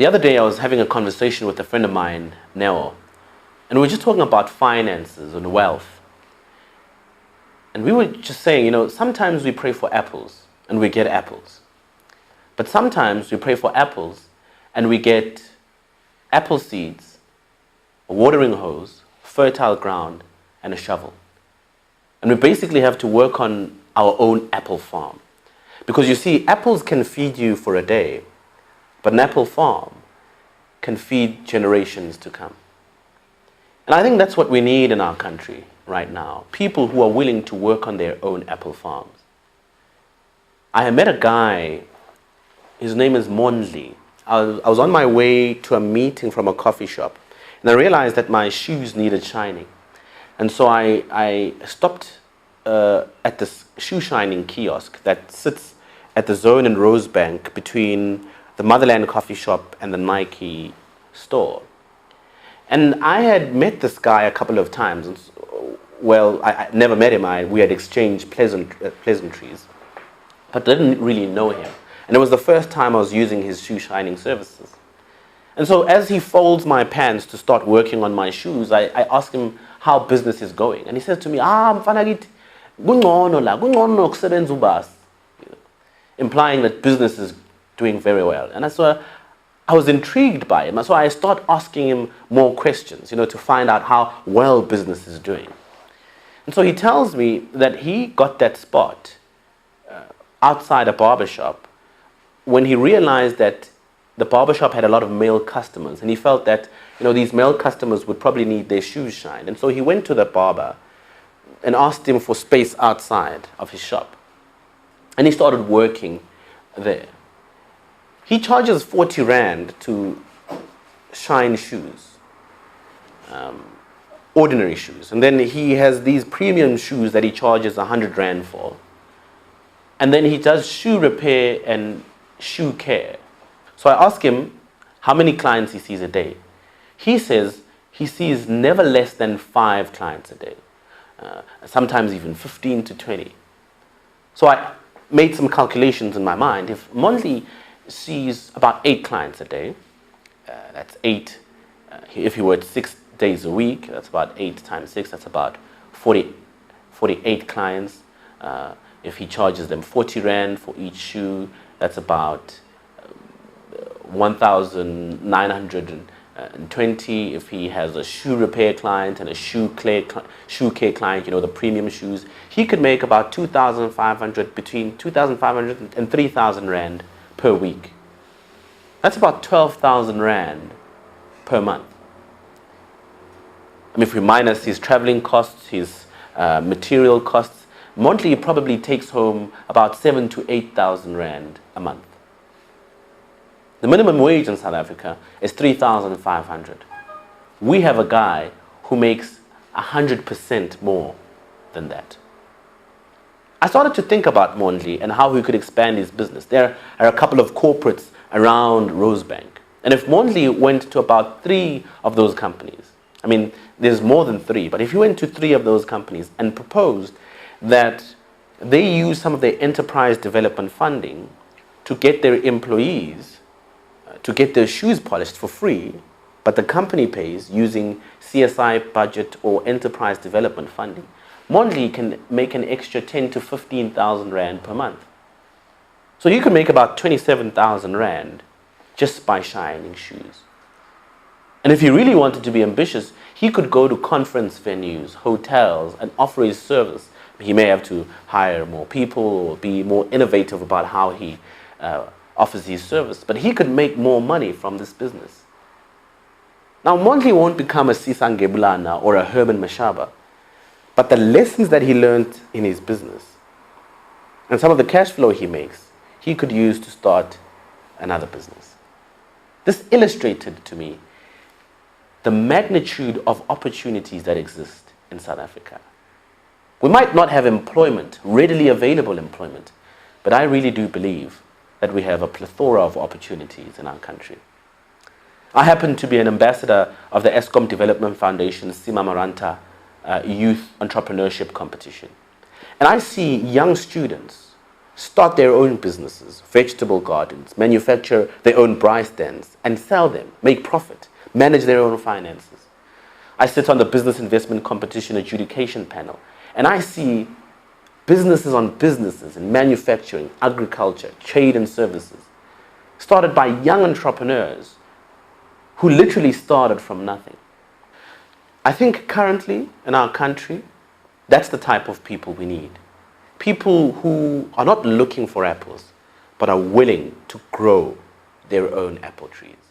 The other day I was having a conversation with a friend of mine, Neo, and we were just talking about finances and wealth. And we were just saying, sometimes we pray for apples and we get apples. But sometimes we pray for apples and we get apple seeds, a watering hose, fertile ground, and a shovel. And we basically have to work on our own apple farm. Because you see, apples can feed you for a day, but an apple farm can feed generations to come. And I think that's what we need in our country right now. People who are willing to work on their own apple farms. I met a guy, his name is Mondli. I was on my way to a meeting from a coffee shop, and I realized that my shoes needed shining. And so I stopped at this shoe shining kiosk that sits at the zone in Rosebank between the Motherland coffee shop and the Nike store. And I had met this guy a couple of times. Well, I never met him. We had exchanged pleasantries, but didn't really know him. And it was the first time I was using his shoe shining services. And so as he folds my pants to start working on my shoes, I ask him how business is going. And he says to me, mfana kithi, kungcono la, kungcono kusebenza ubasi. Implying that business is doing very well. And so I was intrigued by him. So I start asking him more questions, to find out how well business is doing. And so he tells me that he got that spot outside a barbershop when he realized that the barbershop had a lot of male customers, and he felt that these male customers would probably need their shoes shined. And so he went to the barber and asked him for space outside of his shop. And he started working there. He charges 40 Rand to shine shoes, ordinary shoes. And then he has these premium shoes that he charges 100 Rand for. And then he does shoe repair and shoe care. So I ask him how many clients he sees a day. He says he sees never less than 5 clients a day, sometimes even 15 to 20. So I made some calculations in my mind. If Mondli sees about 8 clients a day, that's 8. If he worked 6 days a week, that's about 8 times 6, that's about 48 clients. If he charges them 40 Rand for each shoe, that's about 1,920. If he has a shoe repair client and a shoe care client, the premium shoes, he could make about 2,500, between 2,500 and 3,000 Rand per week. That's about 12,000 Rand per month. I mean, if we minus his traveling costs, his material costs, Mondli probably takes home about 7,000 to 8,000 Rand a month. The minimum wage in South Africa is 3,500. We have a guy who makes 100% more than that. I started to think about Mondli and how he could expand his business. There are a couple of corporates around Rosebank. And if Mondli went to about 3 of those companies, I mean, there's more than 3, but if he went to 3 of those companies and proposed that they use some of their enterprise development funding to get their employees to get their shoes polished for free, but the company pays using CSI budget or enterprise development funding, Mondli can make an extra 10,000 to 15,000 Rand per month. So you can make about 27,000 Rand just by shining shoes. And if he really wanted to be ambitious, he could go to conference venues, hotels, and offer his service. He may have to hire more people or be more innovative about how he offers his service, but he could make more money from this business. Now, Mondli won't become a Sisang Gebulana or a Herman Mashaba, but the lessons that he learned in his business and some of the cash flow he makes, he could use to start another business. This illustrated to me the magnitude of opportunities that exist in South Africa. We might not have employment, readily available employment, but I really do believe that we have a plethora of opportunities in our country. I happen to be an ambassador of the Eskom Development Foundation's Sima Maranta Youth Entrepreneurship Competition. And I see young students start their own businesses, vegetable gardens, manufacture their own braai stands, and sell them, make profit, manage their own finances. I sit on the Business Investment Competition Adjudication Panel, and I see businesses on businesses in manufacturing, agriculture, trade and services, started by young entrepreneurs who literally started from nothing. I think currently in our country, that's the type of people we need. People who are not looking for apples, but are willing to grow their own apple trees.